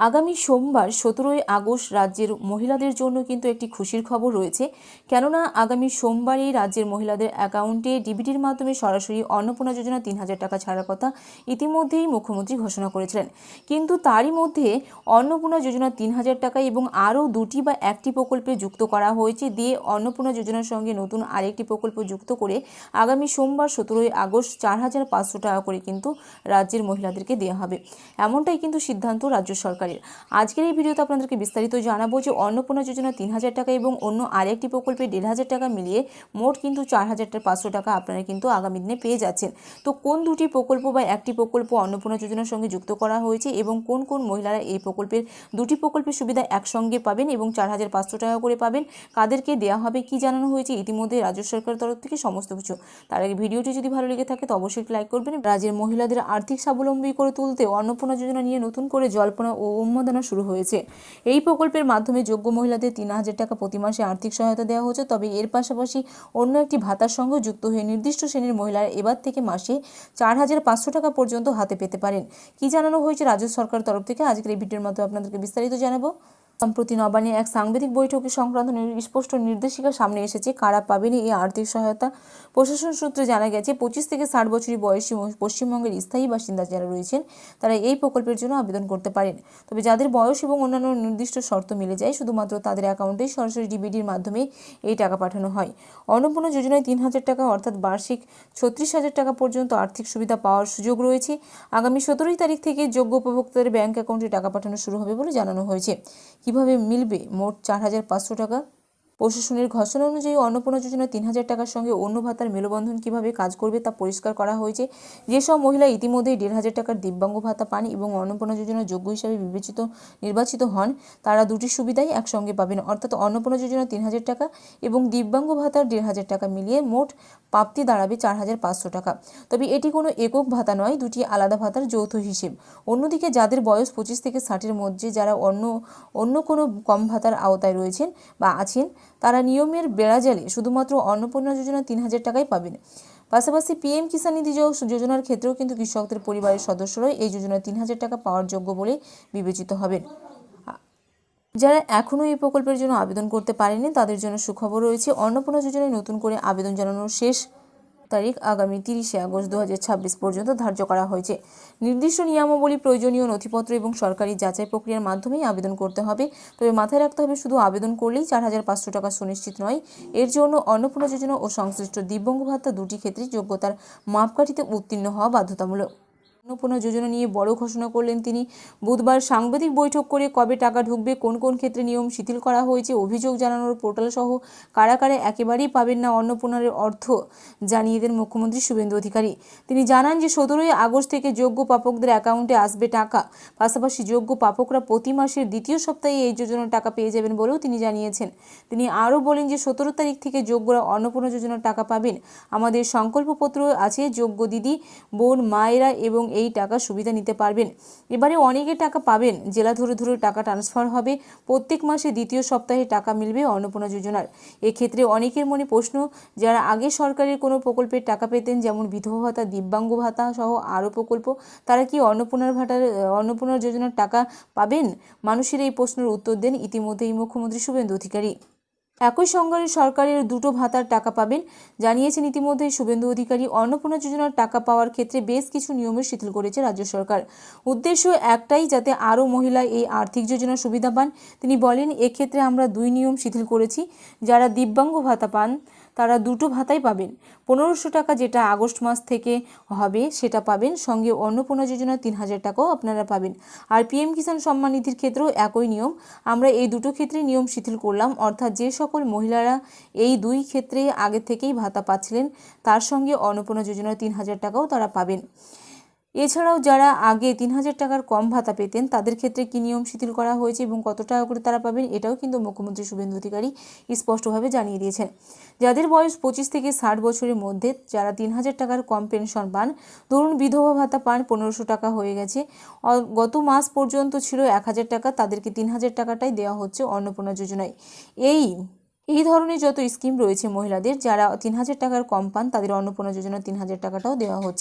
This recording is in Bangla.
আগামী সোমবার 17ই আগস্ট রাজ্যের মহিলাদের জন্য কিন্তু একটি খুশির খবর রয়েছে। কেননা আগামী সোমবারই রাজ্যের মহিলাদের অ্যাকাউন্টে ডিবিটির মাধ্যমে সরাসরি অন্নপূর্ণা যোজনা 3000 টাকা ছাড়ার কথা ইতিমধ্যেই মুখ্যমন্ত্রী ঘোষণা করেছিলেন। কিন্তু তারই মধ্যে অন্নপূর্ণা যোজনা 3000 টাকা এবং আরও দুটি বা একটি প্রকল্পে যুক্ত করা হয়েছে, দিয়ে অন্নপূর্ণা যোজনার সঙ্গে নতুন আরেকটি প্রকল্প যুক্ত করে আগামী সোমবার 17ই আগস্ট 4500 টাকা করে কিন্তু রাজ্যের মহিলাদেরকে দেওয়া হবে। এমনটাই কিন্তু সিদ্ধান্ত রাজ্য সরকারের। আজকের এই ভিডিওতে আপনাদেরকে বিস্তারিত জানাবো যে অন্নপূর্ণা যোজনা 3000 টাকা এবং অন্য আরেকটি প্রকল্পে 1500 টাকা মিলিয়ে মোট কিন্তু 4500 টাকা আপনারা কিন্তু আগামী দিনে পেয়ে যাচ্ছেন। তো কোন দুটি প্রকল্প বা একটি প্রকল্প অন্নপূর্ণা যোজনার সঙ্গে যুক্ত করা হয়েছে এবং কোন কোন মহিলারা এই প্রকল্পের দুটি প্রকল্পের সুবিধা একসঙ্গে পাবেন এবং 4500 টাকা করে পাবেন, কাদেরকে দেওয়া হবে, কি জানানো হয়েছে ইতিমধ্যে রাজ্য সরকারের তরফ থেকে সমস্ত কিছু। তার আগে ভিডিওটি যদি ভালো লেগে থাকে তো অবশ্যই লাইক করবেন। রাজ্যের মহিলাদের আর্থিক স্বাবলম্বী করে তুলতে অন্নপূর্ণা যোজনা নিয়ে নতুন করে জল্পনা ও উন্মাদনা শুরু হয়েছে। এই প্রকল্পের মাধ্যমে যোগ্য মহিলাদের 3000 টাকা প্রতি মাসে আর্থিক সহায়তা দেওয়া হচ্ছে। তবে এর পাশাপাশি অন্য একটি ভাতার সঙ্গে যুক্ত হয়ে নির্দিষ্ট শ্রেণীর মহিলারা এবার থেকে মাসে 4500 টাকা পর্যন্ত হাতে পেতে পারেন। কি জানানো হয়েছে রাজ্য সরকার তরফ থেকে আজকের এই ভিডিওর মাধ্যমে আপনাদেরকে বিস্তারিত জানাবো। সম্প্রতি নবান্নে এক সাংবাদিক বৈঠকে সংক্রান্ত স্পষ্ট নির্দেশিকা সামনে এসেছে কারা পাবেন এই আর্থিক সহায়তা। প্রশাসন সূত্রে জানা গেছে 25 থেকে 60 বছর বয়সী পশ্চিমবঙ্গের স্থায়ী বাসিন্দা যারা রয়েছেন তারা এই প্রকল্পের জন্য আবেদন করতে পারেন। তবে যাদের বয়স এবং অন্যান্য নির্দিষ্ট শর্ত মিলে যায় শুধুমাত্র তাদের অ্যাকাউন্টে সরাসরি ডিবিটির মাধ্যমে এই টাকা পাঠানো হয়। অন্নপূর্ণা যোজনায় 3000 টাকা অর্থাৎ বার্ষিক 36,000 টাকা পর্যন্ত আর্থিক সুবিধা পাওয়ার সুযোগ রয়েছে। আগামী 17 তারিখ থেকে যোগ্য উপভোক্তাদের ব্যাংক অ্যাকাউন্টে টাকা পাঠানো শুরু হবে বলে জানানো হয়েছে। কিভাবে মিলবে মোট 4500 টাকা? প্রশাসনের ঘোষণা অনুযায়ী অন্নপূর্ণা যোজনা 3000 টাকার সঙ্গে অন্য ভাতার মেলবন্ধন কিভাবে কাজ করবে তা পরিষ্কার করা হয়েছে। যেসব মহিলা ইতিমধ্যেই 1500 টাকার দিব্যাঙ্গ ভাতা পান এবং অন্নপূর্ণা যোজনার যোগ্য হিসাবে নির্বাচিত হন তারা দুটি সুবিধাই একসঙ্গে পাবেন, অর্থাৎ অন্নপূর্ণা যোজনা 3000 টাকা এবং দিব্যাঙ্গ ভাতার 1500 টাকা মিলিয়ে মোট প্রাপ্তি দাঁড়াবে 4500 টাকা। তবে এটি কোনো একক ভাতা নয়, দুটি আলাদা ভাতার যৌথ হিসেব। অন্যদিকে যাদের বয়স 25 থেকে 60-এর মধ্যে যারা অন্য কোনো কম ভাতার আওতায় রয়েছেন বা আছেন তারা নিয়মের বেড়াজালে শুধুমাত্র অন্নপূর্ণা যোজনা 3000 টাকাই পাবেন। পাশাপাশি পিএম কিষাণ নিধি যোজনার ক্ষেত্রেও কিন্তু কৃষকদের পরিবারের সদস্যরাই এই যোজনায় 3000 টাকা পাওয়ার যোগ্য বলে বিবেচিত হবেন। যারা এখনও এই প্রকল্পের জন্য আবেদন করতে পারেনি তাদের জন্য সুখবর রয়েছে। অন্নপূর্ণা যোজনায় নতুন করে আবেদন জানানোর শেষ তারিখ আগামী 30শে আগস্ট 2026 পর্যন্ত ধার্য করা হয়েছে। নির্দিষ্ট নিয়মাবলী, প্রয়োজনীয় নথিপত্র এবং সরকারি যাচাই প্রক্রিয়ার মাধ্যমেই আবেদন করতে হবে। তবে মাথায় রাখতে হবে শুধু আবেদন করলেই 4500 টাকা সুনিশ্চিত নয়। এর জন্য অন্নপূর্ণা যোজনা ও সংশ্লিষ্ট দিব্যাঙ্গ ভাতা দুটি ক্ষেত্রেই যোগ্যতার মাপকাঠিতে উত্তীর্ণ হওয়া বাধ্যতামূলক। অন্নপূর্ণা যোজনা নিয়ে বড় ঘোষণা করলেন তিনি। বুধবার সাংবাদিক বৈঠক করে কবে টাকা ঢুকবে, কোন কোন ক্ষেত্রে নিয়ম শিথিল করা হয়েছে, অভিযোগ জানানোর পোর্টাল সহ কারা কারা একেবারেই পাবেন না অন্নপূর্ণার অর্থ জানিয়ে দেন মুখ্যমন্ত্রী শুভেন্দু অধিকারী। তিনি জানান যে 17ই আগস্ট থেকে যোগ্য প্রাপকদের অ্যাকাউন্টে আসবে টাকা। পাশাপাশি যোগ্য প্রাপকরা প্রতি মাসের দ্বিতীয় সপ্তাহে এই যোজনার টাকা পেয়ে যাবেন বলেও তিনি জানিয়েছেন। তিনি আরও বলেন যে 17 তারিখ থেকে যোগ্যরা অন্নপূর্ণা যোজনার টাকা পাবেন। আমাদের সংকল্পপত্র আছে, যোগ্য দিদি, বোন, মায়েরা এবং এই টাকা সুবিধা নিতে পারবেন। এবারে অনেকে টাকা পাবেন, জেলা ধরে ধরে টাকা ট্রান্সফার হবে। প্রত্যেক মাসে দ্বিতীয় সপ্তাহে টাকা মিলবে অন্নপূর্ণা যোজনার। এক্ষেত্রে অনেকের মনে প্রশ্ন, যারা আগে সরকারের কোনো প্রকল্পের টাকা পেতেন যেমন বিধবা ভাতা, দিব্যাঙ্গ ভাতা সহ আরও প্রকল্প, তারা কি অন্নপূর্ণা যোজনার টাকা পাবেন? মানুষের এই প্রশ্নের উত্তর দেন ইতিমধ্যেই মুখ্যমন্ত্রী শুভেন্দু অধিকারী। একই সঙ্গে সরকারের দুটো ভাতার টাকা পাবেন জানিয়েছেন ইতিমধ্যেই শুভেন্দু অধিকারী। অন্নপূর্ণা যোজনার টাকা পাওয়ার ক্ষেত্রে বেশ কিছু নিয়মের শিথিল করেছে রাজ্য সরকার। উদ্দেশ্য একটাই, যাতে আরও মহিলা এই আর্থিক যোজনার সুবিধা পান। তিনি বলেন, এক্ষেত্রে আমরা দুই নিয়ম শিথিল করেছি। যারা দিব্যাঙ্গ ভাতা পান তারা দুটো ভাতাই পাবেন। 1500 টাকা যেটা আগস্ট মাস থেকে হবে সেটা পাবেন, সঙ্গে অন্নপূর্ণা যোজনা 3000 টাকাও আপনারা পাবেন। আর পিএম কিষাণ সম্মান নিধির ক্ষেত্রেও একই নিয়ম। আমরা এই দুটো ক্ষেত্রে নিয়ম শিথিল করলাম, অর্থাৎ যে সকল মহিলারা এই দুই ক্ষেত্রে আগে থেকেই ভাতা পাচ্ছিলেন তার সঙ্গে অন্নপূর্ণা যোজনার 3000 টাকাও তারা পাবেন। এছাড়াও যারা আগে 3000 টাকার কম ভাতা পেতেন তাদের ক্ষেত্রে কী নিয়ম শিথিল করা হয়েছে এবং কত টাকা করে তারা পাবেন এটাও কিন্তু মুখ্যমন্ত্রী শুভেন্দু অধিকারী স্পষ্টভাবে জানিয়ে দিয়েছেন। যাদের বয়স 25 থেকে 60 বছরের মধ্যে যারা 3000 টাকার কম পেনশন পান, ধরুন বিধবা ভাতা পান 1500 টাকা হয়ে গেছে, গত মাস পর্যন্ত ছিল 1000 টাকা, তাদেরকে 3000 টাকাটাই দেওয়া হচ্ছে অন্নপূর্ণা যোজনায়। এই ধরনের যত স্কিম রয়েছে মহিলাদের যারা 3000 টাকার কম পান তাদের অন্নপূর্ণা যোজনা 3000 টাকাটাও দেওয়া হচ্ছে।